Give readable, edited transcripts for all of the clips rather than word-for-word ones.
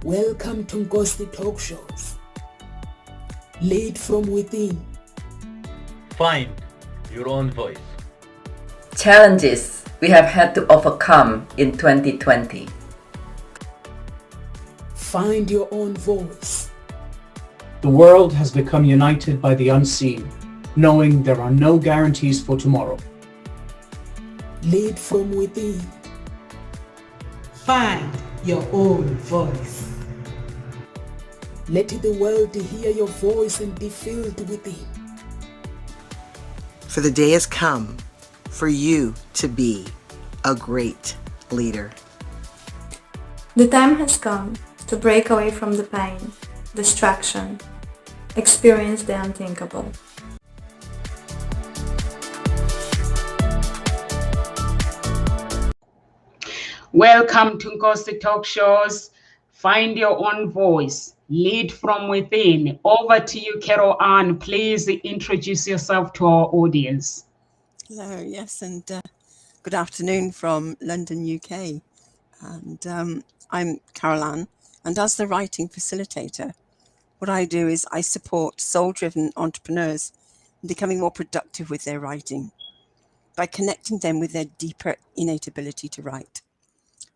Welcome to Ngosti Talk Shows. Lead from within. Find your own voice. Challenges we have had to overcome in 2020. Find your own voice. The world has become united by the unseen, knowing there are no guarantees for tomorrow. Lead from within. Find your own voice. Let the world hear your voice and be filled within. For the day has come for you to be a great leader. The time has come to break away from the pain, distraction, experience the unthinkable. Welcome to Ngosti Talk Shows. Find your own voice. Lead from within. Over to you, Carol Ann. Please introduce yourself to our audience. Hello, yes, and good afternoon from London, UK. And I'm Carol Ann, and as the writing facilitator, what I do is I support soul-driven entrepreneurs in becoming more productive with their writing by connecting them with their deeper innate ability to write.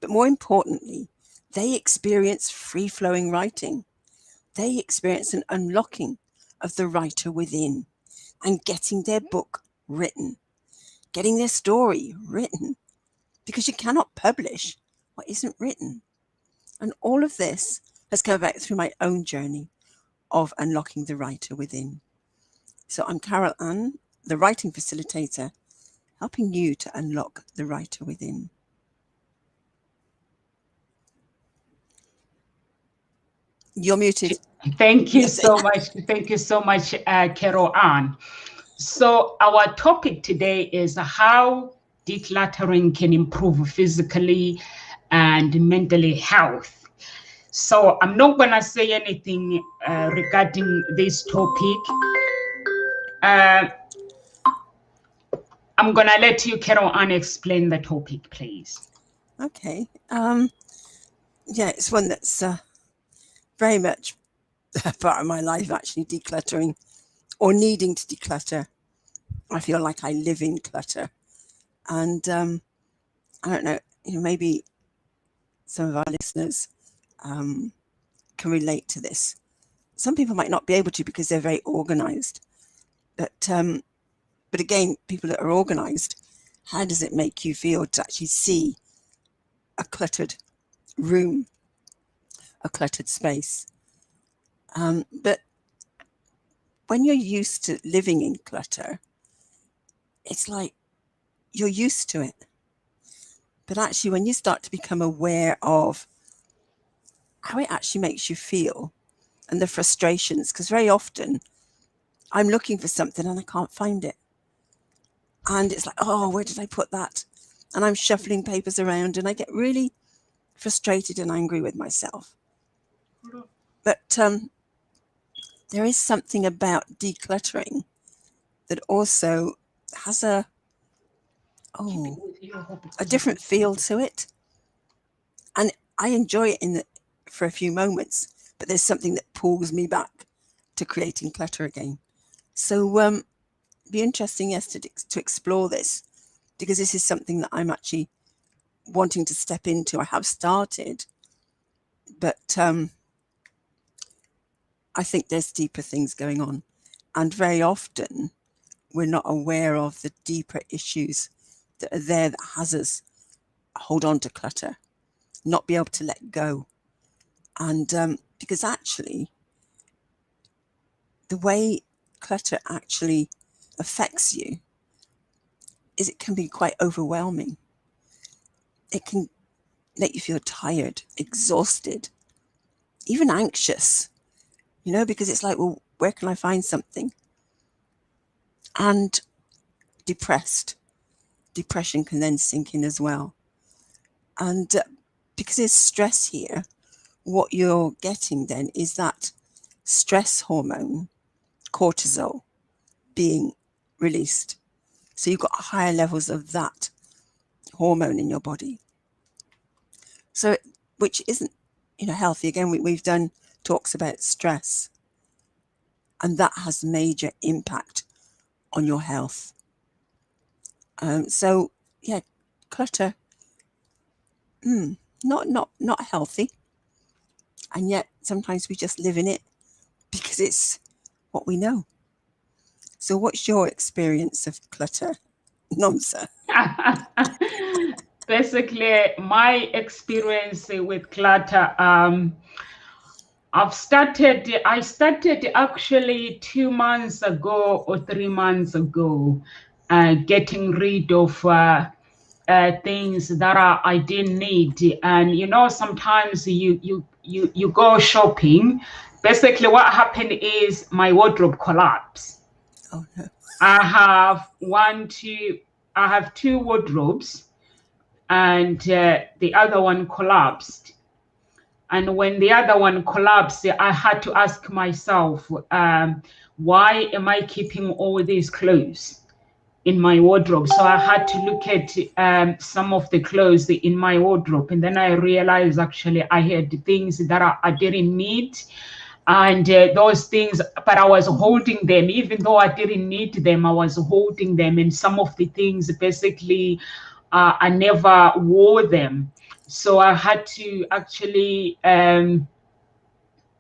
But more importantly, they experience free-flowing writing. They experience an unlocking of the writer within and getting their book written, getting their story written, because you cannot publish what isn't written. And all of this has come about through my own journey of unlocking the writer within. So I'm Carol Ann, the writing facilitator, helping you to unlock the writer within. You're muted. Thank you so much. Thank you so much, Carol Ann. So our topic today is how decluttering can improve physically and mentally health. So I'm not going to say anything regarding this topic. I'm going to let you, Carol Ann, explain the topic, please. Okay. Yeah, it's one that's very much a part of my life, actually, decluttering or needing to declutter. I feel like I live in clutter. And I don't know, maybe some of our listeners can relate to this. Some people might not be able to because they're very organized. But again, people that are organized, how does it make you feel to actually see a cluttered room, a cluttered space? But when you're used to living in clutter, it's like you're used to it. But actually, when you start to become aware of how it actually makes you feel and the frustrations, because very often I'm looking for something and I can't find it. And it's like, oh, where did I put that? And I'm shuffling papers around and I get really frustrated and angry with myself. But there is something about decluttering that also has a different feel to it. And I enjoy it for a few moments, but there's something that pulls me back to creating clutter again. So it'd be interesting, yes, to explore this, because this is something that I'm actually wanting to step into. I have started, but I think there's deeper things going on. And very often we're not aware of the deeper issues that are there that has us hold on to clutter, not be able to let go. And because actually the way clutter actually affects you is it can be quite overwhelming. It can make you feel tired, exhausted, even anxious, because it's like, well, where can I find something? And depressed. Depression can then sink in as well. And because there's stress here, what you're getting then is that stress hormone, cortisol, being released. So you've got higher levels of that hormone in your body. So, which isn't, healthy. Again, we've done talks about stress, and that has major impact on your health. So yeah, clutter, not healthy, and yet sometimes we just live in it because it's what we know. So what's your experience of clutter, Nomsa? Basically, my experience with clutter, I started actually 2 months ago or 3 months ago, getting rid of things that I didn't need. And sometimes you go shopping. Basically, what happened is my wardrobe collapsed. Oh no. I have two wardrobes, and the other one collapsed. And when the other one collapsed, I had to ask myself, why am I keeping all these clothes in my wardrobe? So I had to look at some of the clothes in my wardrobe, and then I realized actually I had things that I didn't need. And those things, but I was holding them, even though I didn't need them, I was holding them. And some of the things, basically, I never wore them. So I had to actually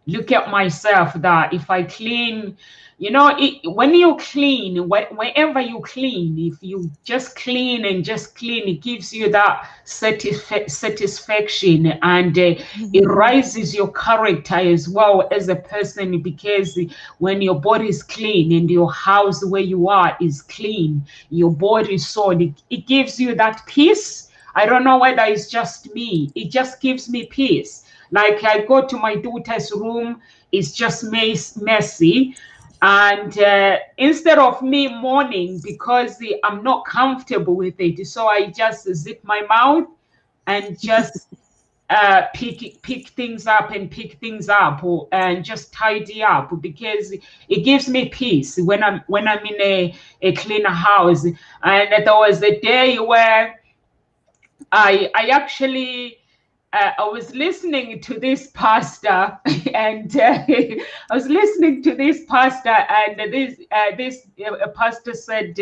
look at myself, that if I clean, when you clean, whenever you clean, if you just clean and just clean, it gives you that satisfaction, and it rises your character as well as a person, because when your body is clean and your house where you are is clean, your body is soiled, it gives you that peace. I don't know whether it's just me, it just gives me peace. Like, I go to my daughter's room, it's just messy. And instead of me mourning because I'm not comfortable with it, so I just zip my mouth and just pick things up and just tidy up, because it gives me peace when I'm in a cleaner house. And there was a day where I actually I was listening to this pastor, and I was listening to this pastor, and this pastor said,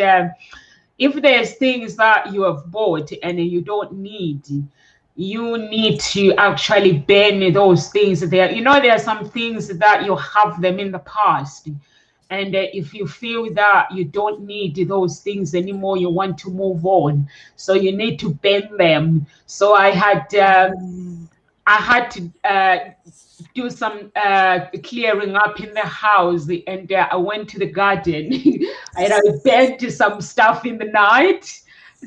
if there's things that you have bought and you don't need, you need to actually burn those things. There are some things that you have them in the past, and if you feel that you don't need those things anymore, you want to move on, so you need to burn them. So I had to do some clearing up in the house, and I went to the garden and I burned some stuff in the night.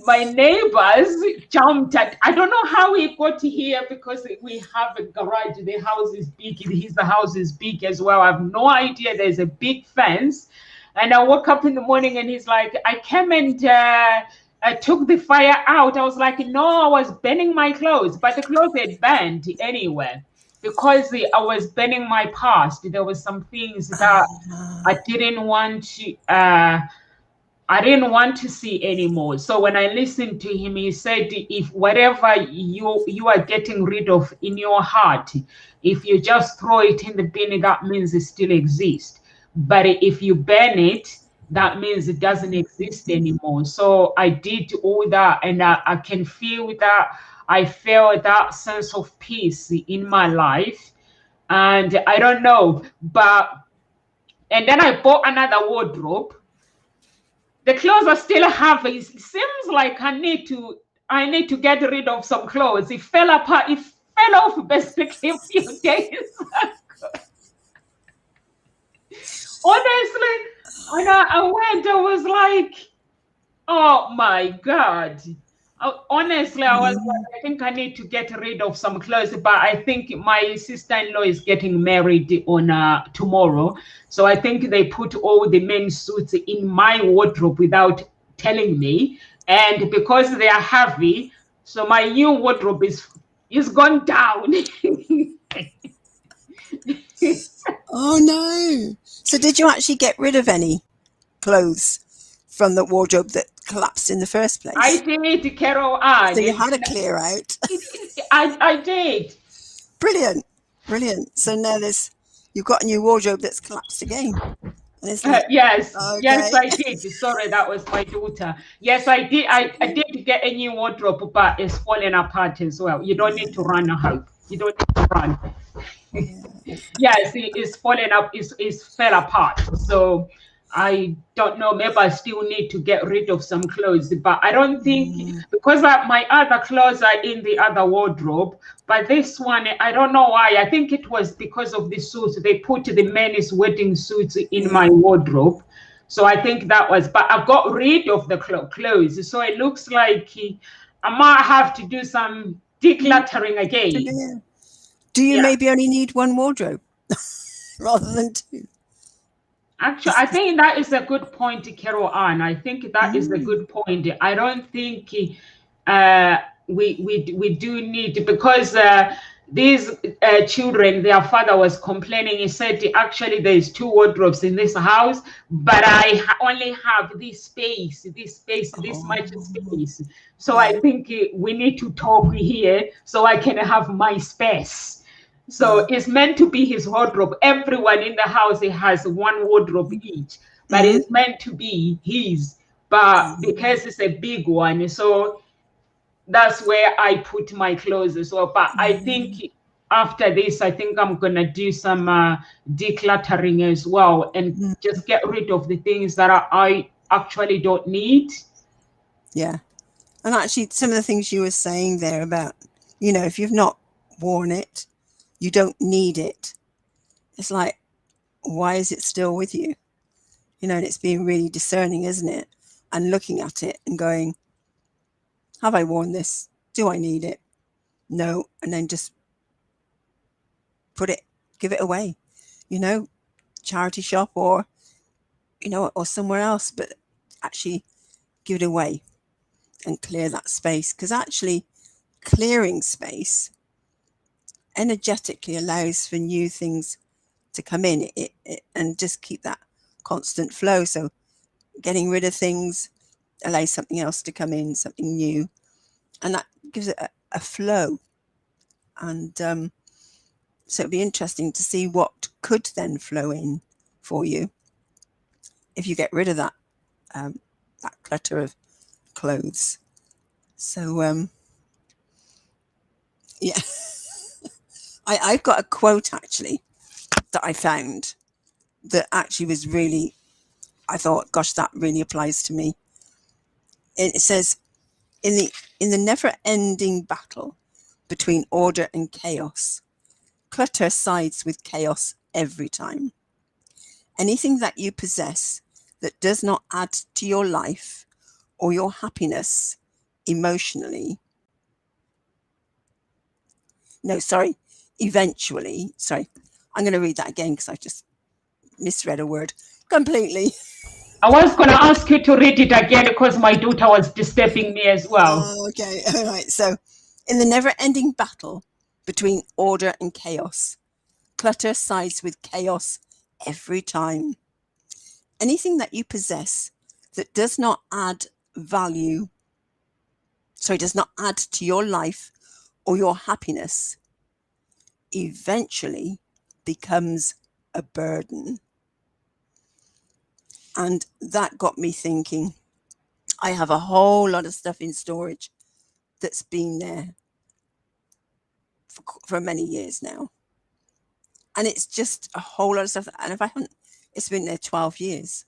My neighbors jumped at, I don't know how we got here, because we have a garage, the house is big, his house is big as well. I have no idea, there's a big fence. And I woke up in the morning and he's like, I came and I took the fire out. I was like, no, I was burning my clothes, but the clothes had burned anyway, because I was burning my past. There was some things that I didn't want to see anymore. So when I listened to him, he said, if whatever you are getting rid of in your heart, if you just throw it in the bin, that means it still exists. But if you burn it, that means it doesn't exist anymore. So I did all that, and I can feel that I felt that sense of peace in my life. And I don't know, and then I bought another wardrobe. The clothes I still have, it seems like I need to get rid of some clothes. It fell apart. It fell off basically a few days ago. Honestly, when I went, I was like, oh my God. Honestly, I was like, I think I need to get rid of some clothes, but I think my sister-in-law is getting married on tomorrow. So I think they put all the men's suits in my wardrobe without telling me. And because they are heavy, so my new wardrobe is gone down. Oh no. So did you actually get rid of any clothes from the wardrobe that collapsed in the first place? I did, Carol. So you had a clear out. I did. Brilliant. Brilliant. So now you've got a new wardrobe that's collapsed again. And it's like, Yes, okay. yes, I did. Sorry, that was my daughter. Yes, I did. I did get a new wardrobe, but it's falling apart as well. You don't need to run, I hope. You don't need to run. Yes, it's falling up. It's fell apart. So I don't know. Maybe I still need to get rid of some clothes, but I don't think because my other clothes are in the other wardrobe. But this one, I don't know why. I think it was because of the suits. They put the men's wedding suits in my wardrobe. So I think that was, but I got rid of the clothes. So it looks like I might have to do some decluttering again. Do you Yeah. maybe only need one wardrobe rather than two? Actually, I think that is a good point, Carol Ann. I think that is a good point. I don't think we do need, because these children, their father was complaining. He said, actually, there's 2 wardrobes in this house, but I only have this space, this much space. So I think we need to talk here so I can have my space. So it's meant to be his wardrobe. Everyone in the house has one wardrobe each, but it's meant to be his. But because it's a big one, so that's where I put my clothes as well. But I think after this, I think I'm gonna do some decluttering as well, and just get rid of the things that I actually don't need. Yeah. And actually, some of the things you were saying there about, if you've not worn it, you don't need it. It's like, why is it still with you? And it's being really discerning, isn't it? And looking at it and going, have I worn this? Do I need it? No. And then just give it away, charity shop or somewhere else, but actually give it away and clear that space. Because actually clearing space energetically allows for new things to come in and just keep that constant flow. So getting rid of things allows something else to come in, something new, and that gives it a flow. And so it'd be interesting to see what could then flow in for you if you get rid of that clutter of clothes. So yeah. I've got a quote actually that I found that actually was really, I thought, gosh, that really applies to me. It says, in the never-ending battle between order and chaos, clutter sides with chaos every time. Anything that you possess that does not add to your life or your happiness eventually, I'm going to read that again because I just misread a word completely. I was going to ask you to read it again because my daughter was disturbing me as well. Oh, okay. All right. So, in the never-ending battle between order and chaos, clutter sides with chaos every time. Anything that you possess that does not add to your life or your happiness eventually becomes a burden. And that got me thinking. I have a whole lot of stuff in storage that's been there for many years now. And it's just a whole lot of stuff. And it's been there 12 years.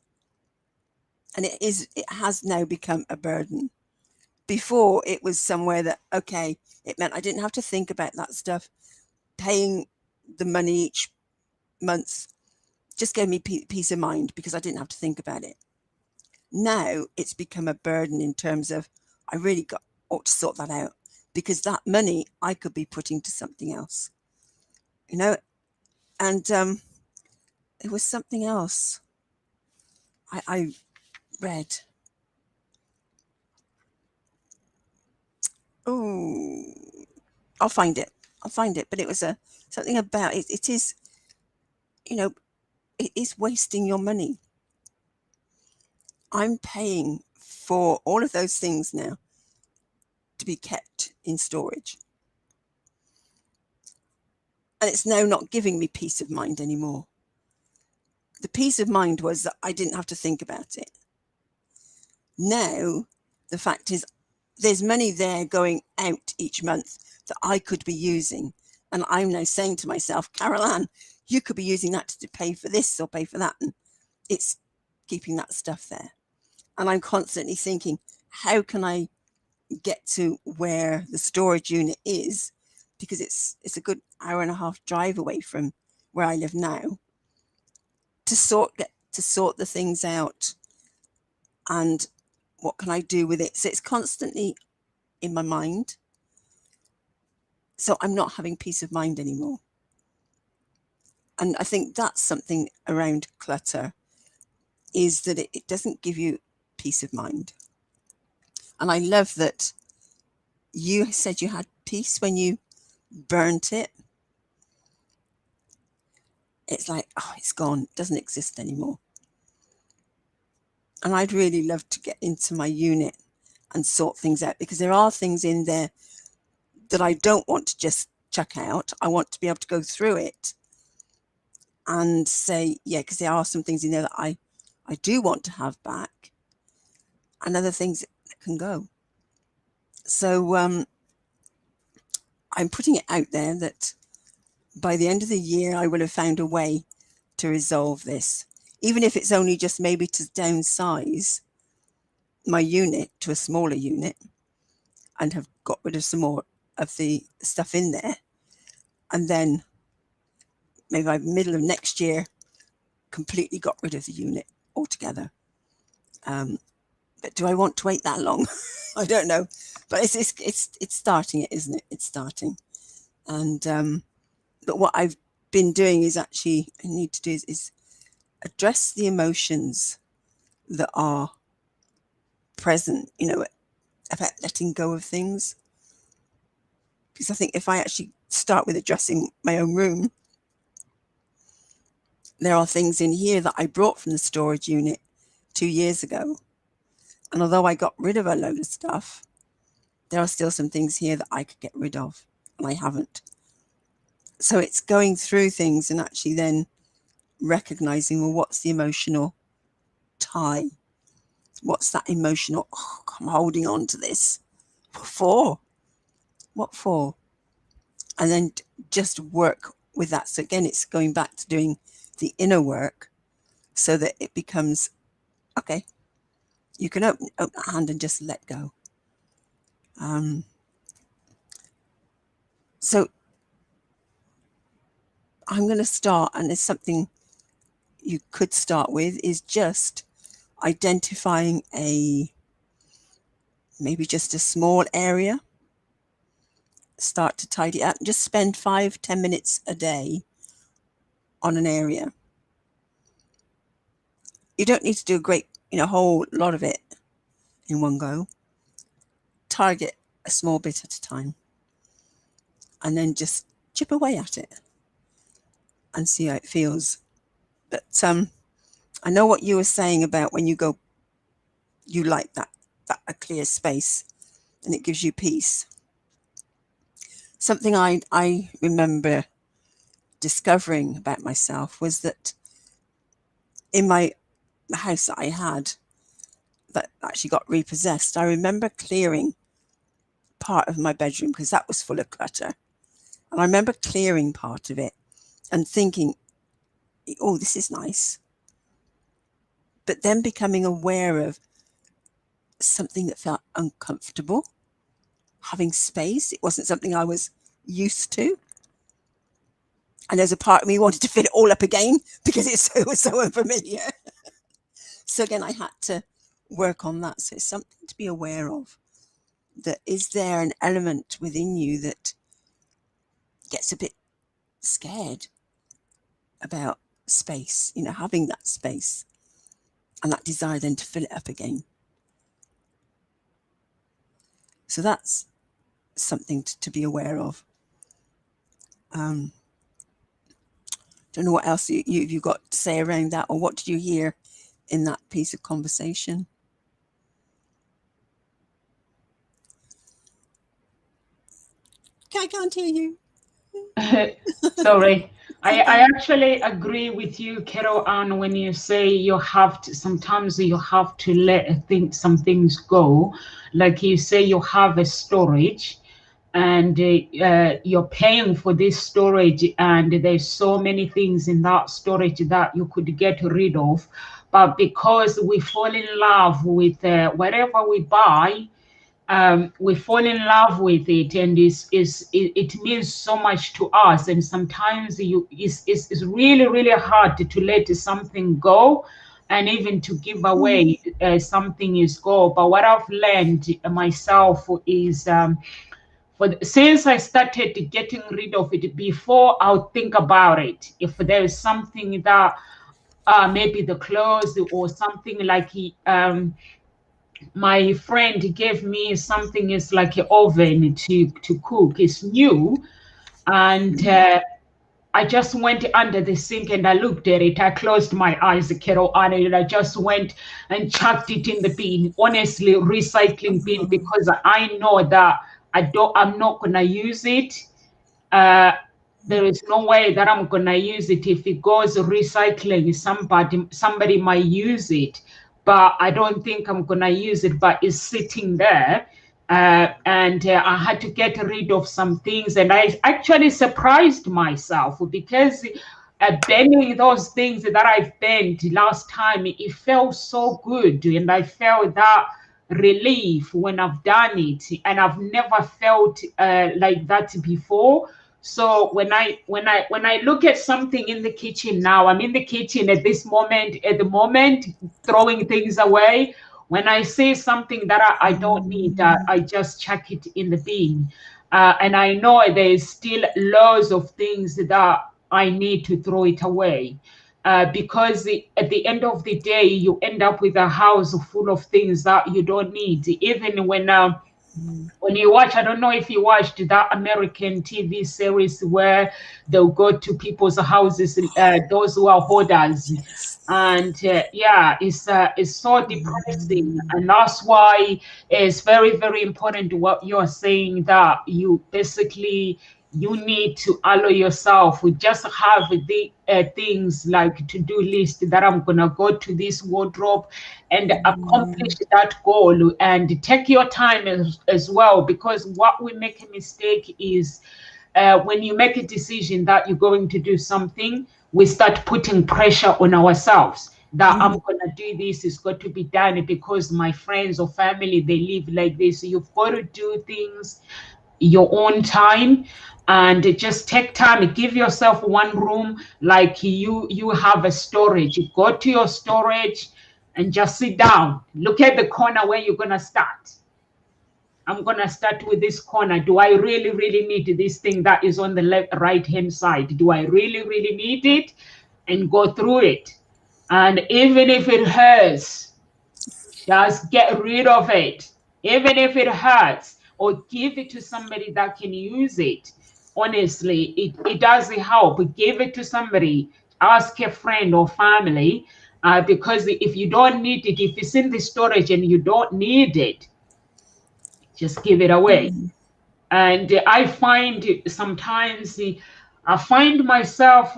And it has now become a burden. Before, it was somewhere that, okay, it meant I didn't have to think about that stuff. Paying the money each month just gave me peace of mind because I didn't have to think about it. Now it's become a burden in terms of I really ought to sort that out, because that money I could be putting to something else, and there was something else I read. Oh, I'll find it, but it was something about it. It is, it is wasting your money. I'm paying for all of those things now to be kept in storage. And it's now not giving me peace of mind anymore. The peace of mind was that I didn't have to think about it. Now, the fact is, there's money there going out each month that I could be using. And I'm now saying to myself, Carol Ann, you could be using that to pay for this or pay for that. And it's keeping that stuff there. And I'm constantly thinking, how can I get to where the storage unit is? Because it's a good hour and a half drive away from where I live now, to sort the things out. And what can I do with it? So it's constantly in my mind. So I'm not having peace of mind anymore. And I think that's something around clutter, is that it doesn't give you peace of mind. And I love that you said you had peace when you burnt it. It's like, oh, it's gone, it doesn't exist anymore. And I'd really love to get into my unit and sort things out, because there are things in there that I don't want to just chuck out. I want to be able to go through it and say, yeah, because there are some things in there that I do want to have back, and other things that can go. So I'm putting it out there that by the end of the year, I will have found a way to resolve this, even if it's only just maybe to downsize my unit to a smaller unit and have got rid of some more of the stuff in there. And then maybe by the middle of next year, completely got rid of the unit altogether. But do I want to wait that long? I don't know. But it's starting it, isn't it? It's starting. And but what I've been doing is actually, I need to do is address the emotions that are present, you know, about letting go of things. Because I think if I actually start with addressing my own room, there are things in here that I brought from the storage unit 2 years ago. And although I got rid of a load of stuff, there are still some things here that I could get rid of, and I haven't. So it's going through things and actually then recognizing, well, what's the emotional tie? What's that emotional, oh, I'm holding on to this. What for? What for? And then just work with that. So again, it's going back to doing the inner work so that it becomes, okay, you can open that hand and just let go. So I'm going to start, and there's something you could start with, is just identifying maybe just a small area. Start to tidy up and just spend 5-10 minutes a day on an area. You don't need to do a whole lot of it in one go. Target a small bit at a time, and then just chip away at it and see how it feels. But I know what you were saying about when you go, you like that a clear space and it gives you peace. Something I remember discovering about myself was that in the house that I had that actually got repossessed, I remember clearing part of my bedroom because that was full of clutter. And I remember clearing part of it and thinking, oh, this is nice. But then becoming aware of something that felt uncomfortable, having space. It wasn't something I was used to. And there's a part of me wanted to fill it all up again because it was so unfamiliar. So again, I had to work on that. So it's something to be aware of. That is there an element within you that gets a bit scared about space, having that space and that desire then to fill it up again. So that's something to be aware of. Don't know what else you've got to say around that, or what did you hear in that piece of conversation? I can't hear you. Sorry. I actually agree with you, Carol Ann, when you say you have to, sometimes you have to let some things go. Like you say, you have a storage and you're paying for this storage, and there's so many things in that storage that you could get rid of. But because we fall in love with whatever we buy, we fall in love with it, and it means so much to us. And sometimes it's really really hard to let something go, and even to give away something is go. But what I've learned myself is, since I started getting rid of it, before I'll think about it, if there is something that maybe the clothes or something like my friend gave me something is like an oven to cook. It's new, and I just went under the sink and I looked at it. I closed my eyes, Carol, and I just went and chucked it in the bin. Honestly, recycling bin, because I know that I'm not gonna use it. There is no way that I'm gonna use it. If it goes recycling, somebody might use it, but I don't think I'm gonna use it. But it's sitting there, and I had to get rid of some things, and I actually surprised myself, because burning those things that I've burned last time, it felt so good, and I felt that relief when I've done it, and I've never felt like that before. So when I look at something in the kitchen now, I'm in the kitchen at the moment, throwing things away. When I see something that I don't need, I just chuck it in the bin. And I know there's still loads of things that I need to throw it away. Because at the end of the day, you end up with a house full of things that you don't need. Even when you watch, I don't know if you watched that American TV series where they'll go to people's houses, those who are hoarders, and yeah, it's so depressing, and that's why it's very very important what you're saying, that you need to allow yourself to just have the things like to-do list, that I'm gonna go to this wardrobe and accomplish that goal, and take your time as well, because what we make a mistake is, when you make a decision that you're going to do something, we start putting pressure on ourselves that I'm gonna do this, it's got to be done because my friends or family, they live like this. So you've got to do things your own time, and just take time. Give yourself one room, like you have a storage. You go to your storage and just sit down. Look at the corner where you're gonna start. I'm gonna start with this corner. Do I really, really need this thing that is on the right hand side? Do I really, really need it? And go through it. And even if it hurts, just get rid of it. Even if it hurts, or give it to somebody that can use it. Honestly, it does help. Give it to somebody. Ask a friend or family, because if you don't need it, if it's in the storage and you don't need it, just give it away. And I find sometimes I find myself,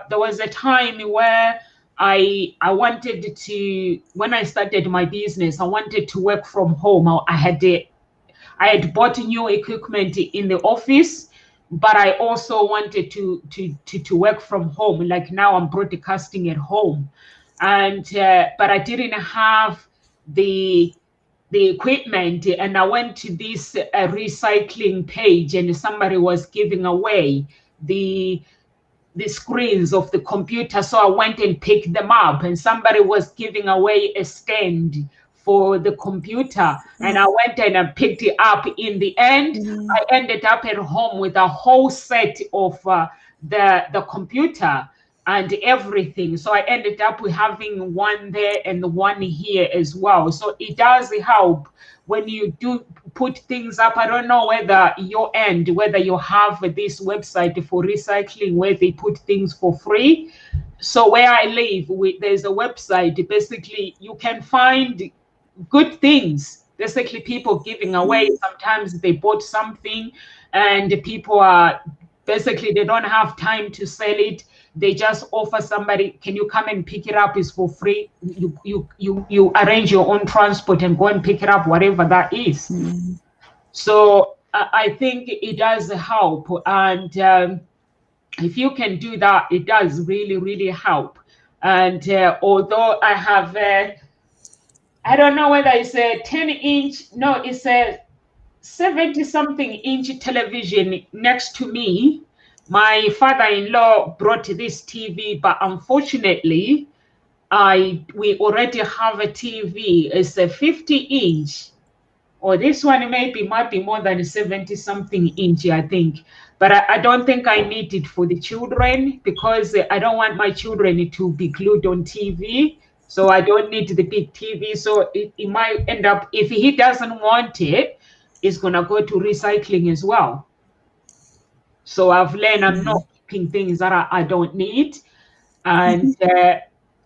there was a time where I wanted to, when I started my business, I wanted to work from home. I had bought new equipment in the office, but I also wanted to work from home. Like now I'm broadcasting at home, and but I didn't have the equipment, and I went to this recycling page, and somebody was giving away the screens of the computer. So I went and picked them up, and somebody was giving away a stand for the computer, and I went and I picked it up. In the end, I ended up at home with a whole set of the computer and everything. So I ended up with having one there and the one here as well. So it does help when you do put things up. I don't know whether whether you have this website for recycling where they put things for free. So where I live, there's a website. Basically, you can find good things. Basically, people giving away. Sometimes they bought something, and people are basically they don't have time to sell it. They just offer somebody, can you come and pick it up? It's for free. You arrange your own transport and go and pick it up, whatever that is. So I think it does help. And if you can do that, it does really, really help. And although I have, I don't know whether it's a 10-inch, no, it's a 70-something inch television next to me. My father-in-law brought this TV, but unfortunately, we already have a TV. It's a 50-inch, or this one might be more than 70-something inch, I think. But I don't think I need it for the children, because I don't want my children to be glued on TV. So I don't need the big TV. So it might end up, if he doesn't want it, it's going to go to recycling as well. So I've learned I'm not keeping things that I don't need. And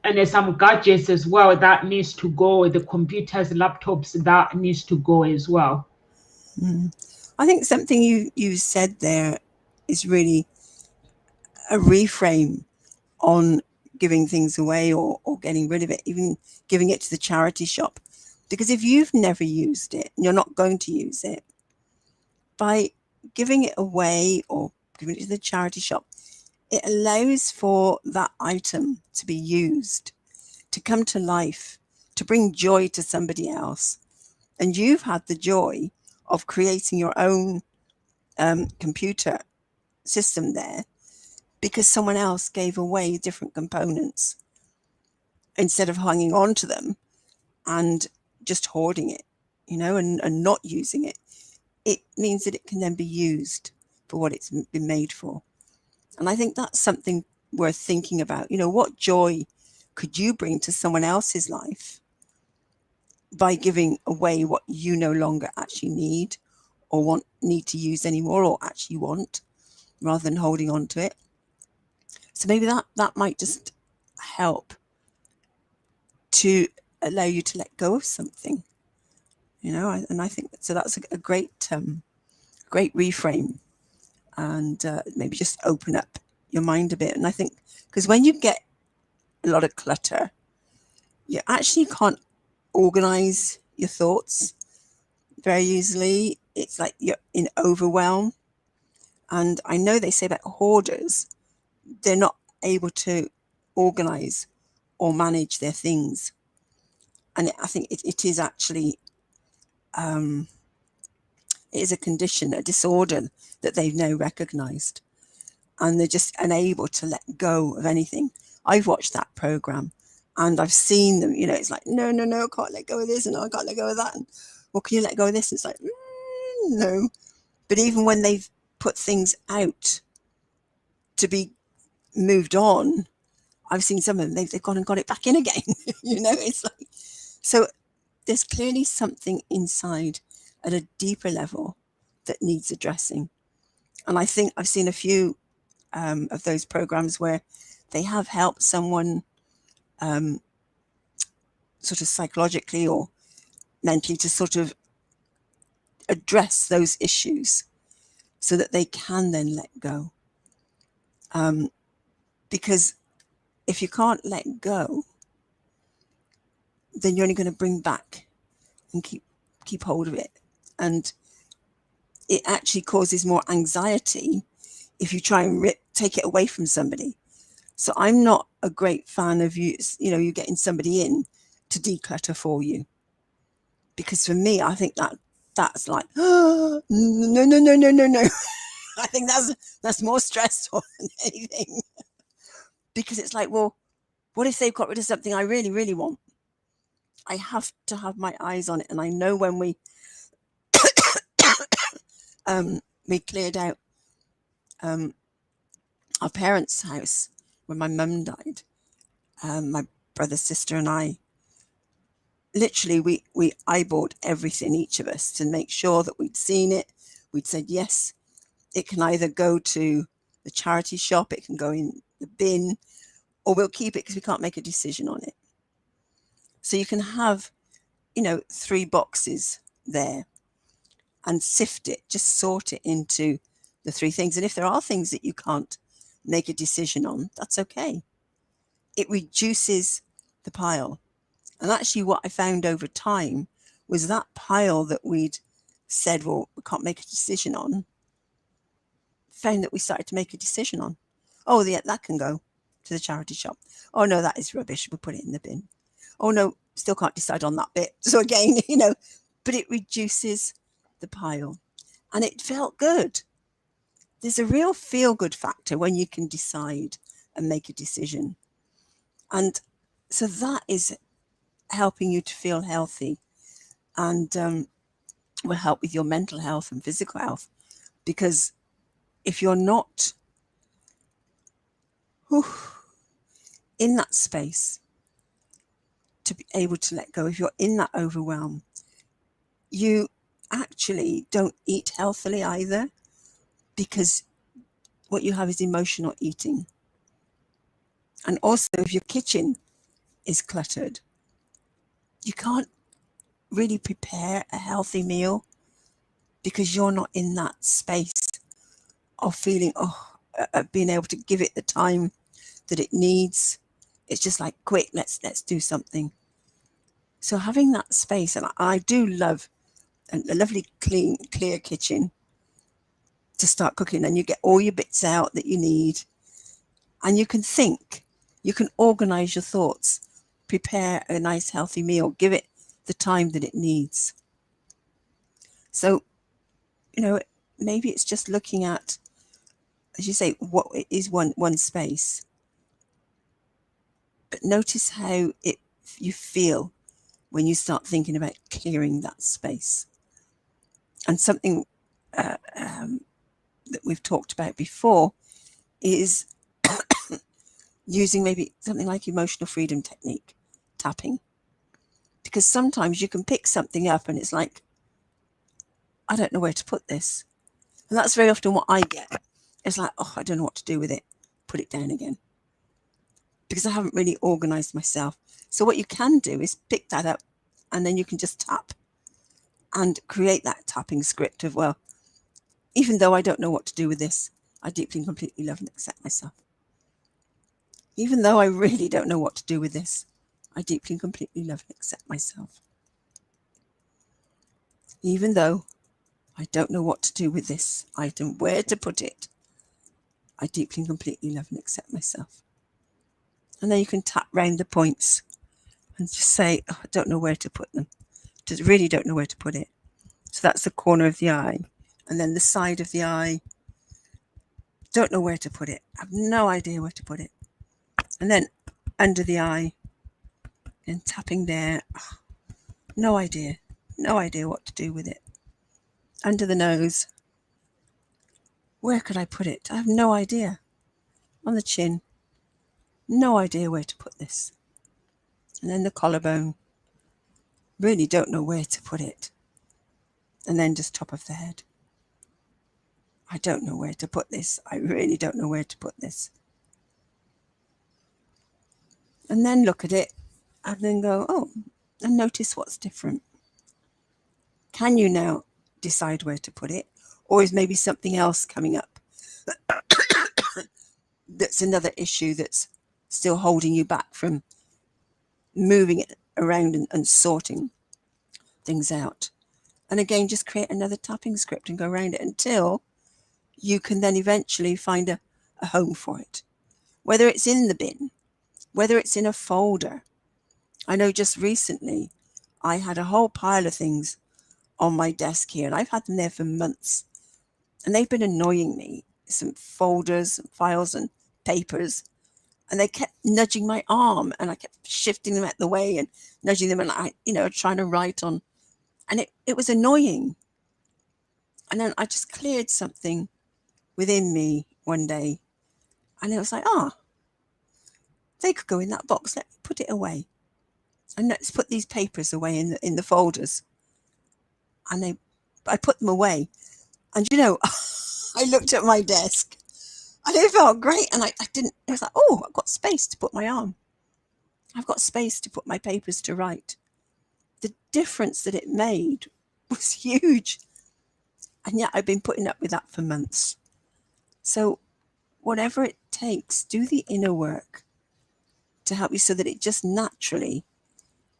there's some gadgets as well that needs to go, the computers, laptops, that needs to go as well. I think something you said there is really a reframe on giving things away or getting rid of it, even giving it to the charity shop. Because if you've never used it and you're not going to use it, by giving it away or giving it to the charity shop, it allows for that item to be used, to come to life, to bring joy to somebody else. And you've had the joy of creating your own computer system there because someone else gave away different components instead of hanging on to them and just hoarding it, and not using it. It means that it can then be used for what it's been made for. And I think that's something worth thinking about. What joy could you bring to someone else's life by giving away what you no longer actually need or need to use anymore, or actually want, rather than holding on to it? So maybe that might just help to allow you to let go of something, and I think so. That's a great reframe, and maybe just open up your mind a bit. And I think because when you get a lot of clutter, you actually can't organize your thoughts very easily. It's like you're in overwhelm. And I know they say about hoarders, they're not able to organize or manage their things. And I think it is actually, it is a condition, a disorder that they've now recognized. And they're just unable to let go of anything. I've watched that program and I've seen them, it's like, no, I can't let go of this, and I can't let go of that. And, well, can you let go of this? And it's like, no. But even when they've put things out to be moved on, I've seen some of them, they've gone and got it back in again. It's like, so there's clearly something inside at a deeper level that needs addressing. And I think I've seen a few of those programs where they have helped someone sort of psychologically or mentally to sort of address those issues so that they can then let go. Because if you can't let go, then you're only going to bring back and keep hold of it. And it actually causes more anxiety if you try and take it away from somebody. So I'm not a great fan of you getting somebody in to declutter for you. Because for me, I think that's like, oh, no. I think that's more stressful than anything. Because it's like, well, what if they've got rid of something I really, really want? I have to have my eyes on it. And I know when we cleared out our parents' house when my mum died, my brother, sister and I, literally we eyeballed everything, each of us, to make sure that we'd seen it. We'd said, yes, it can either go to the charity shop, it can go in the bin, or we'll keep it because we can't make a decision on it. So you can have, 3 boxes there and sift it, just sort it into the 3 things. And if there are things that you can't make a decision on, that's okay. It reduces the pile. And actually what I found over time was that pile that we'd said, well, we can't make a decision on, found that we started to make a decision on. Oh, yeah, that can go to the charity shop. Oh, no, that is rubbish. We'll put it in the bin. Oh, no, still can't decide on that bit. So again, but it reduces the pile. And it felt good. There's a real feel-good factor when you can decide and make a decision. And so that is helping you to feel healthy, and will help with your mental health and physical health. Because if you're not in that space to be able to let go, if you're in that overwhelm, you actually don't eat healthily either, because what you have is emotional eating. And also, if your kitchen is cluttered, you can't really prepare a healthy meal, because you're not in that space of feeling, being able to give it the time that it needs. It's just like, quick, let's do something. So having that space, and I do love a lovely clear kitchen to start cooking, and you get all your bits out that you need, and you can think, you can organize your thoughts, prepare a nice healthy meal, give it the time that it needs. So, maybe it's just looking at, as you say, what is one space, but notice how you feel when you start thinking about clearing that space. And something that we've talked about before is using maybe something like emotional freedom technique, tapping. Because sometimes you can pick something up and it's like, I don't know where to put this. And that's very often what I get. It's like, I don't know what to do with it. Put it down again. Because I haven't really organized myself. So what you can do is pick that up, and then you can just tap and create that tapping script of, well, even though I don't know what to do with this, I deeply and completely love and accept myself. Even though I really don't know what to do with this, I deeply and completely love and accept myself. Even though I don't know what to do with this item, where to put it, I deeply and completely love and accept myself. And then you can tap round the points and just say, I don't know where to put them. Just really don't know where to put it. So that's the corner of the eye. And then the side of the eye, don't know where to put it. I have no idea where to put it. And then under the eye, and tapping there, no idea what to do with it. Under the nose, where could I put it? I have no idea. On the chin, no idea where to put this. And then the collarbone, really don't know where to put it. And then just top of the head. I don't know where to put this. I really don't know where to put this. And then look at it and then go, and notice what's different. Can you now decide where to put it? Or is maybe something else coming up that's another issue that's still holding you back from moving it around and sorting things out? And again, just create another tapping script and go around it until you can then eventually find a home for it. Whether it's in the bin, whether it's in a folder. I know just recently I had a whole pile of things on my desk here, and I've had them there for months. And they've been annoying me. Some folders, and files and papers. And they kept nudging my arm, and I kept shifting them out the way and nudging them, and I, trying to write on. And it was annoying. And then I just cleared something within me one day. And it was like, they could go in that box. Let me put it away. And let's put these papers away in the folders. And I put them away. And I looked at my desk and it felt great. And it was like, I've got space to put my arm. I've got space to put my papers to write. The difference that it made was huge. And yet I've been putting up with that for months. So whatever it takes, do the inner work to help you so that it just naturally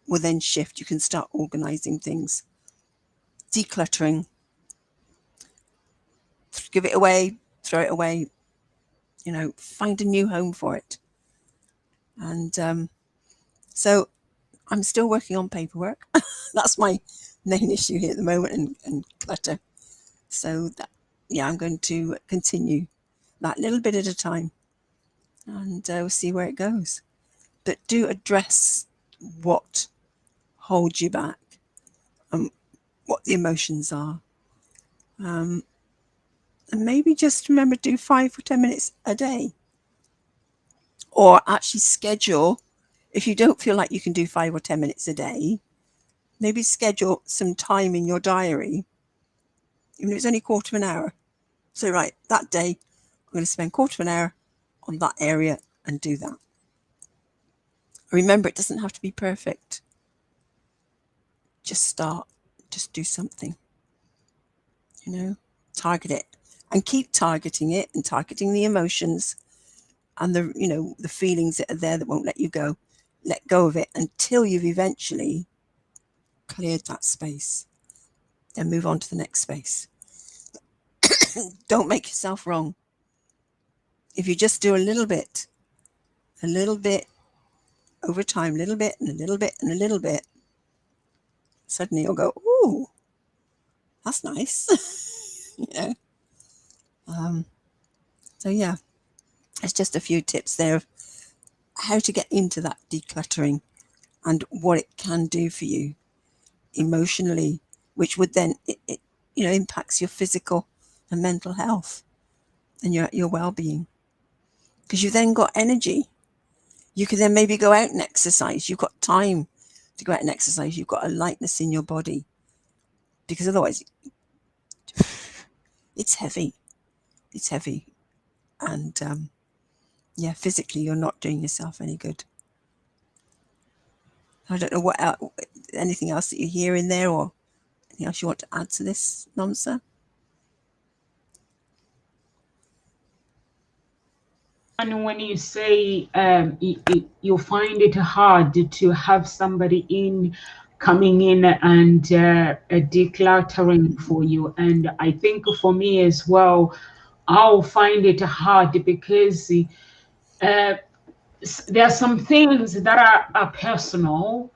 will then shift. You can start organizing things, decluttering, give it away, throw it away, you know, find a new home for it. And so I'm still working on paperwork. That's my main issue here at the moment, and clutter. So that, yeah, I'm going to continue that little bit at a time, and we'll see where it goes. But do address what holds you back and what the emotions are. And maybe just remember to do 5 or 10 minutes a day. Or actually schedule, if you don't feel like you can do 5 or 10 minutes a day, maybe schedule some time in your diary, even if it's only a quarter of an hour. So right, that day, I'm going to spend a quarter of an hour on that area and do that. Remember, it doesn't have to be perfect. Just start, just do something, you know, target it and keep targeting it and targeting the emotions and the, you know, the feelings that are there that won't let you go. Let go of it until you've eventually cleared that space. Then move on to the next space. Don't make yourself wrong. If you just do a little bit over time, a little bit and a little bit and a little bit, suddenly you'll go, ooh, that's nice. You know? So yeah, it's just a few tips there of how to get into that decluttering and what it can do for you emotionally, which would then it you know, impacts your physical and mental health and your well-being, because you've then got energy. You can then maybe go out and exercise. You've got time to go out and exercise. You've got a lightness in your body, because otherwise it's heavy. It's heavy. And yeah, physically you're not doing yourself any good. I don't know what else, anything else that you hear in there, or anything else you want to add to this, Namsa? And when you say you find it hard to have somebody coming in and decluttering for you, and I think for me as well, I'll find it hard because there are some things that are personal,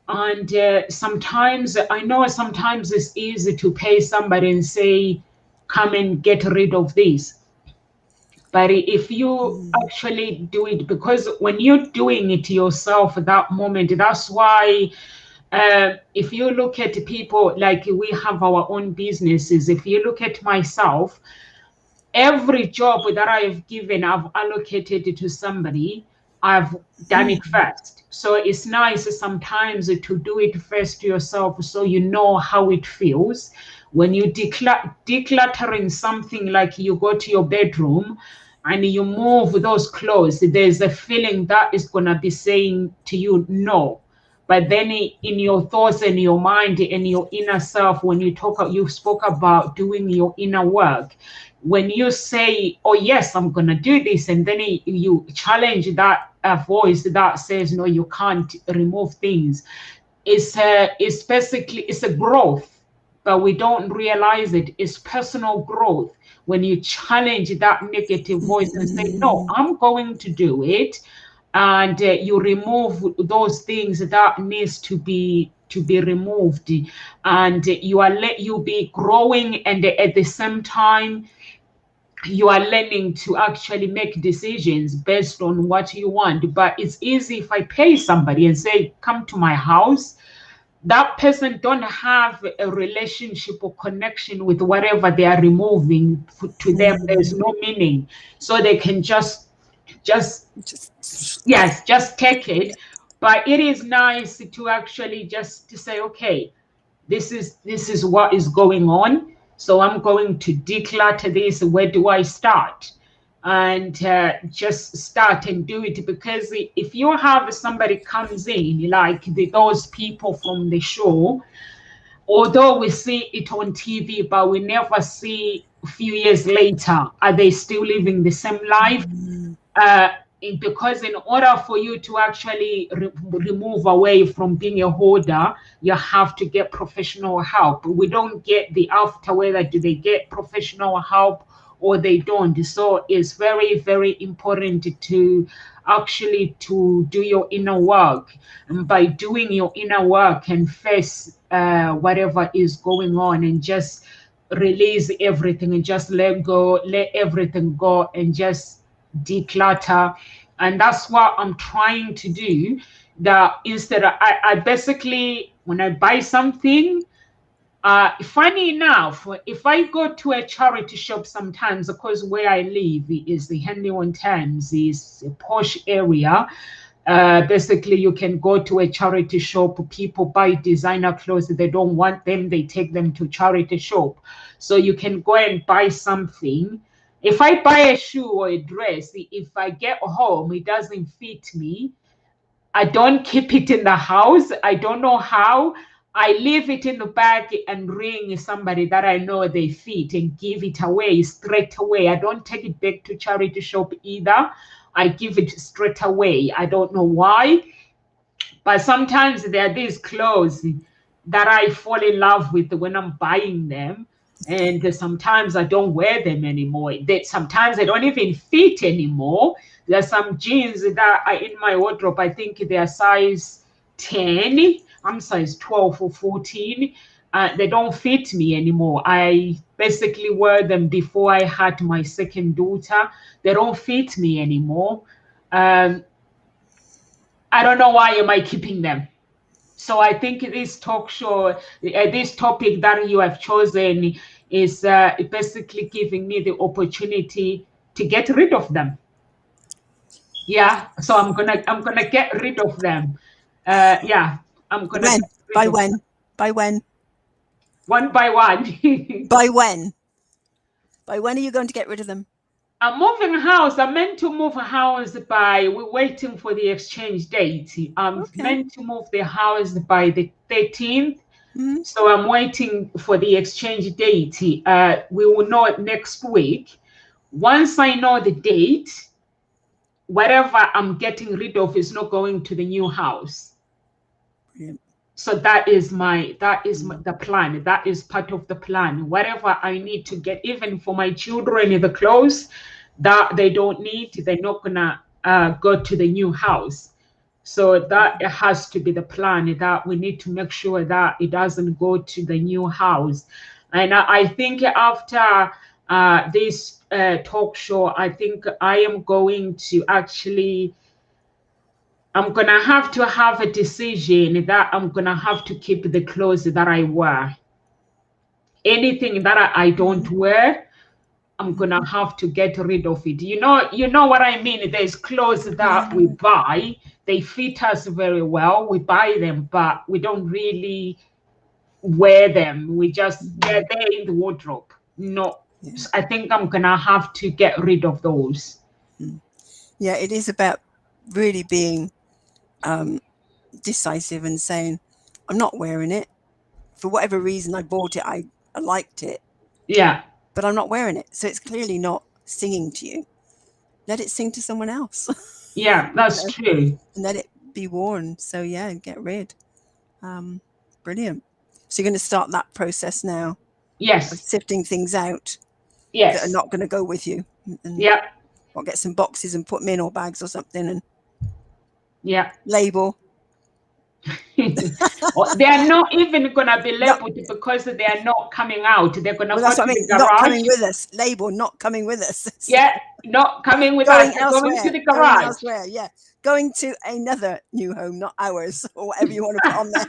and sometimes I know sometimes it's easy to pay somebody and say, come and get rid of this. But if you actually do it, because when you're doing it yourself at that moment, that's why if you look at people, like we have our own businesses, if you look at myself, every job that I've given, I've allocated to somebody, I've done it first. So it's nice sometimes to do it first yourself, so you know how it feels. When you decluttering something, like you go to your bedroom and you move those clothes, there's a feeling that is going to be saying to you, no. But then in your thoughts and your mind and your inner self, when you spoke about doing your inner work, when you say, oh yes, I'm going to do this, and then you challenge that voice that says, no, you can't remove things, it's basically, it's a growth, but we don't realize it. It's personal growth. When you challenge that negative voice and say, no, I'm going to do it, and you remove those things that needs to be removed, and you'll be growing, and at the same time you are learning to actually make decisions based on what you want. But it's easy if I pay somebody and say, come to my house. That person don't have a relationship or connection with whatever they are removing. To them, there's no meaning. So they can just take it. But it is nice to actually just to say, okay, this is what is going on. So I'm going to declutter this. Where do I start? And just start and do it. Because if you have somebody comes in, like those people from the show, although we see it on TV, but we never see a few years later, are they still living the same life? Because in order for you to actually remove away from being a hoarder, you have to get professional help. We don't get the after whether do they get professional help or they don't. So it's very, very important to actually to do your inner work. And by doing your inner work and face whatever is going on and just release everything and just let go, let everything go and just declutter. And that's what I'm trying to do. That instead of, I basically, when I buy something, funny enough, if I go to a charity shop sometimes, because where I live is the Henley-on-Thames, is a posh area. Basically, you can go to a charity shop, people buy designer clothes, they don't want them, they take them to charity shop. So you can go and buy something. If I buy a shoe or a dress, if I get home, it doesn't fit me, I don't keep it in the house. I don't know how. I leave it in the bag and ring somebody that I know they fit and give it away straight away. I don't take it back to charity shop either. I give it straight away. I don't know why. But sometimes there are these clothes that I fall in love with when I'm buying them. And sometimes I don't wear them anymore. Sometimes they don't even fit anymore. There's some jeans that are in my wardrobe. I think they are size 10. I'm size 12 or 14. They don't fit me anymore. I basically wear them before I had my second daughter. They don't fit me anymore. I don't know why am I keeping them. So I think this talk show, this topic that you have chosen is basically giving me the opportunity to get rid of them. Yeah, so I'm gonna get rid of them. Yeah, I'm gonna. When? Get rid By of when? them. By when? One by one. By when? By when are you going to get rid of them? I'm moving house. I'm meant to move a house by, we're waiting for the exchange date. I'm meant to move the house by the 13th. Mm-hmm. So I'm waiting for the exchange date. We will know it next week. Once I know the date, whatever I'm getting rid of is not going to the new house. Brilliant. So that is the plan. That is part of the plan. Whatever I need to get, even for my children, the clothes that they don't need, they're not gonna go to the new house. So that has to be the plan, that we need to make sure that it doesn't go to the new house. And I think after this talk show, I think I am going to actually, I'm going to have a decision that I'm going to have to keep the clothes that I wear. Anything that I don't wear, I'm going to have to get rid of it. You know what I mean? There's clothes that we buy, they fit us very well. We buy them, but we don't really wear them. We just, they're there in the wardrobe. No, I think I'm going to have to get rid of those. Yeah, it is about really being decisive and saying, I'm not wearing it. For whatever reason, I bought it. I liked it. Yeah. But I'm not wearing it. So it's clearly not singing to you. Let it sing to someone else. Yeah, that's true. And let it be worn. So yeah, get rid. Brilliant. So you're going to start that process now. Yes. Of sifting things out. Yes. That are not going to go with you. And yeah. I'll get some boxes and put them in, or bags or something, and yeah, label. They are not even going to be labeled because they are not coming out. They're going to go to the garage. Not coming with us. Label, not coming with us. Yeah, not coming with us. Elsewhere, going to the garage. Going elsewhere, yeah. Going to another new home, not ours, or whatever you want to put on there.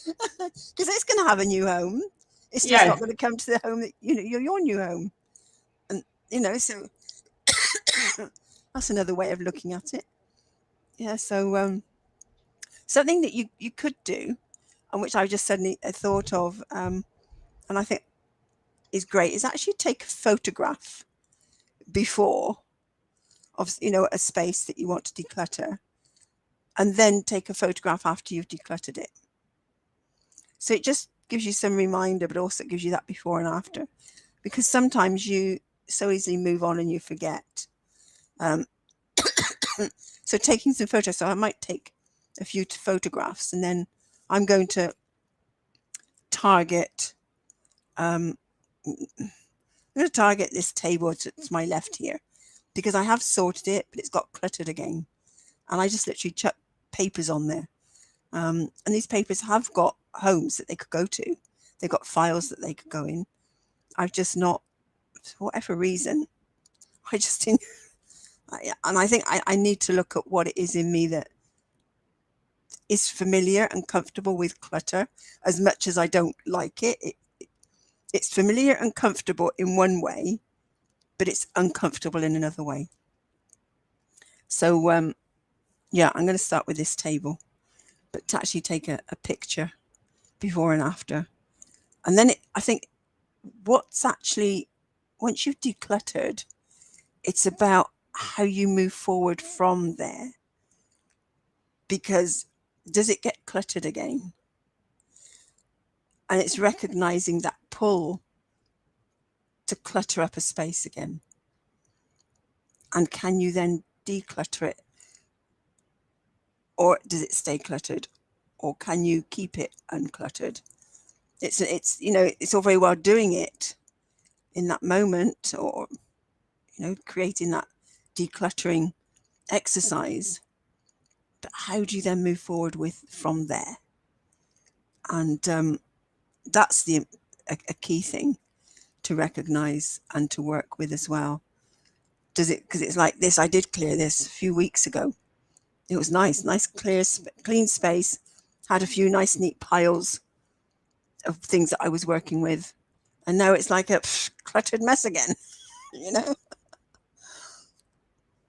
Because it's going to have a new home. It's just not going to come to the home that your new home. And so that's another way of looking at it. Yeah, so something that you could do, and which I just suddenly thought of, and I think is great, is actually take a photograph before of a space that you want to declutter, and then take a photograph after you've decluttered it. So it just gives you some reminder, but also gives you that before and after. because sometimes you so easily move on and you forget. So taking some photos, so I might take a few photographs, and then I'm going to target I'm going to target this table to my left here, because I have sorted it, but it's got cluttered again, and I just literally chuck papers on there, and these papers have got homes that they could go to. They've got files that they could go in. I've just not, for whatever reason, I just didn't. And I think I need to look at what it is in me that is familiar and comfortable with clutter. As much as I don't like it, it's familiar and comfortable in one way, but it's uncomfortable in another way. So yeah, I'm going to start with this table, but to actually take a picture before and after. And then I think what's actually, once you've decluttered, it's about how you move forward from there. Because does it get cluttered again? And it's recognizing that pull to clutter up a space again. And can you then declutter it? Or does it stay cluttered? Or can you keep it uncluttered? It's you know, it's all very well doing it in that moment, or you know, creating that decluttering exercise, but how do you then move forward with from there? And that's a key thing to recognize and to work with as well. Does it, because it's like this, I did clear this a few weeks ago. It was nice clean space, had a few nice neat piles of things that I was working with, and now it's like a cluttered mess again. You know,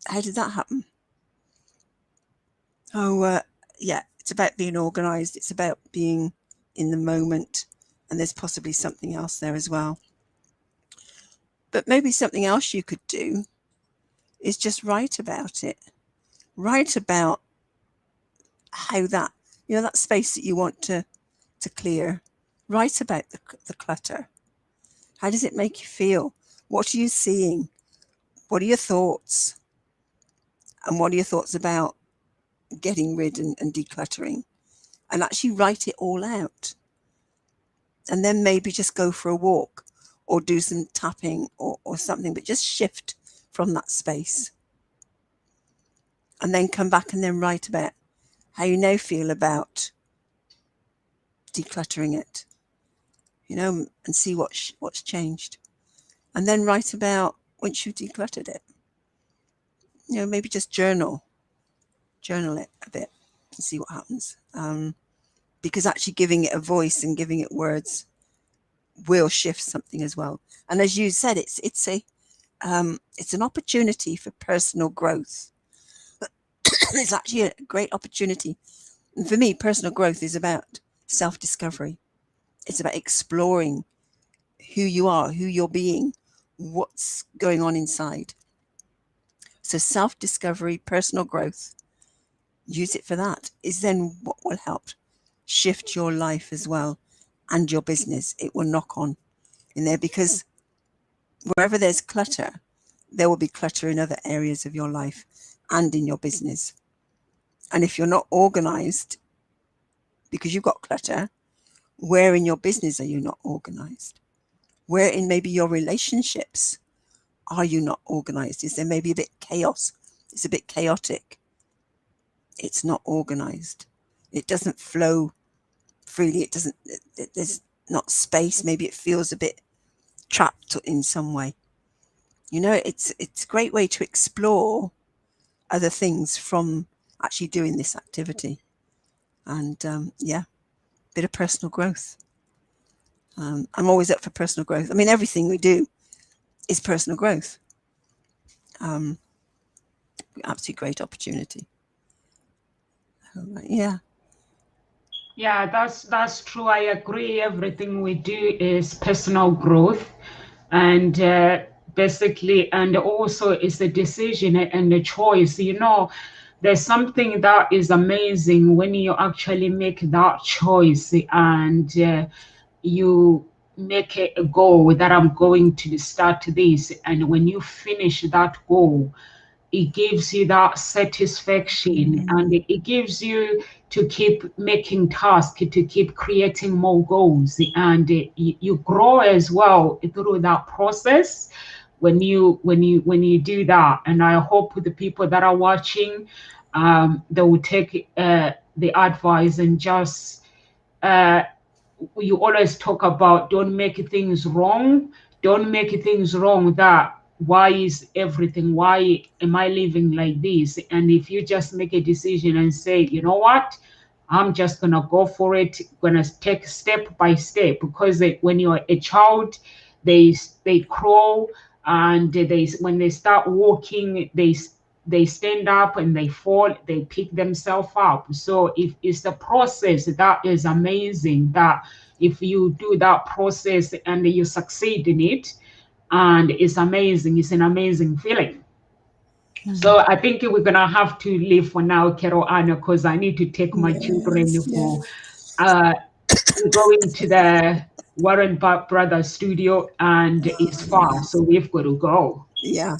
how did that happen? Oh yeah, it's about being organized, it's about being in the moment, and there's possibly something else there as well. But maybe something else you could do is just write about it. Write about how that, you know, that space that you want to clear. Write about the clutter. How does it make you feel? What are you seeing? What are your thoughts? And what are your thoughts about getting rid and decluttering? And actually write it all out. And then maybe just go for a walk or do some tapping or something, but just shift from that space. And then come back and then write about how you now feel about decluttering it, you know, and see what's changed. And then write about once you've decluttered it. You know, maybe just journal it a bit and see what happens. Because actually giving it a voice and giving it words will shift something as well. And as you said, it's an opportunity for personal growth. It's actually a great opportunity. And for me, personal growth is about self-discovery. It's about exploring who you are, who you're being, what's going on inside. So self-discovery, personal growth, use it for that, is then what will help shift your life as well, and your business. It will knock on in there, because wherever there's clutter, there will be clutter in other areas of your life and in your business. And if you're not organized because you've got clutter, where in your business are you not organized? Where in maybe your relationships are you not organized? Is there maybe a bit chaos? It's a bit chaotic. It's not organized. It doesn't flow freely. There's not space. Maybe it feels a bit trapped in some way. You know, it's a great way to explore other things from actually doing this activity. And yeah, bit of personal growth. I'm always up for personal growth. I mean, everything we do is personal growth. Absolutely great opportunity. Yeah. Yeah, that's true. I agree. Everything we do is personal growth, and basically, and also it's a decision and a choice. You know, there's something that is amazing when you actually make that choice and you make a goal that I'm going to start this, and when you finish that goal, it gives you that satisfaction, and it gives you to keep making tasks, to keep creating more goals, and you grow as well through that process when you do that. And I hope the people that are watching, they will take the advice and just you always talk about don't make things wrong. Don't make things wrong that why is everything, why am I living like this? And if you just make a decision and say, you know what, I'm just gonna go for it, gonna take step by step, because when you're a child, they crawl, and when they start walking, they stand up, and they fall, they pick themselves up. So if it's the process that is amazing, that if you do that process and you succeed in it, and it's amazing, it's an amazing feeling. So I think we're gonna have to leave for now, Carol Anna, because I need to take my children for going to the Warren Brothers studio, and it's far, so we've got to go. Yeah.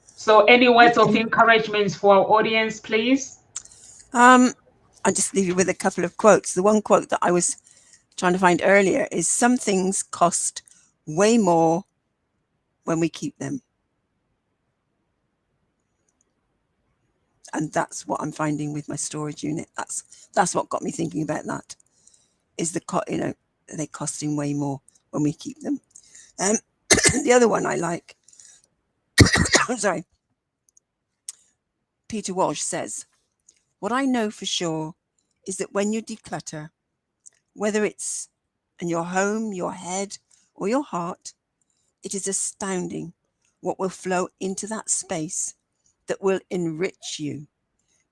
So any words of encouragement for our audience, please? I'll just leave you with a couple of quotes. The one quote that I was trying to find earlier is, some things cost way more when we keep them. And that's what I'm finding with my storage unit. That's what got me thinking about that, is they're costing way more when we keep them. The other one I like, sorry, Peter Walsh says, what I know for sure is that when you declutter, whether it's in your home, your head, or your heart, it is astounding what will flow into that space that will enrich you,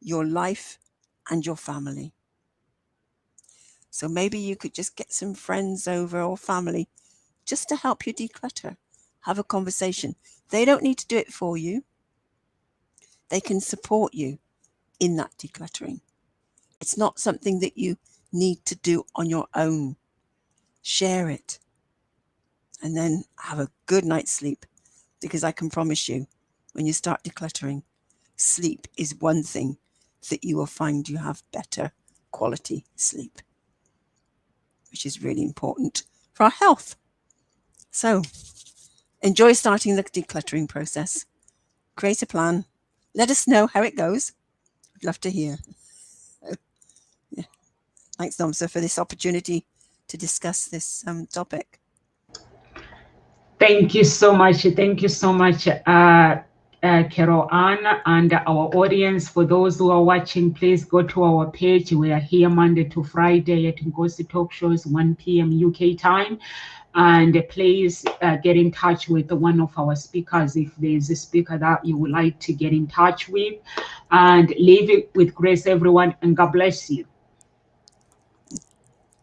your life, and your family. So maybe you could just get some friends over, or family, just to help you declutter. Have a conversation. They don't need to do it for you. They can support you in that decluttering. It's not something that you need to do on your own. Share it. And then have a good night's sleep, because I can promise you, when you start decluttering, sleep is one thing that you will find you have better quality sleep, which is really important for our health. So enjoy starting the decluttering process. Create a plan. Let us know how it goes. I'd love to hear. Thanks, Nomsa, for this opportunity to discuss this topic. Thank you so much. Thank you so much, Carol Ann, and our audience. For those who are watching, please go to our page. We are here Monday to Friday at Ngozi Talk Shows, 1 p.m. UK time. And please get in touch with one of our speakers if there's a speaker that you would like to get in touch with. And leave it with grace, everyone, and God bless you.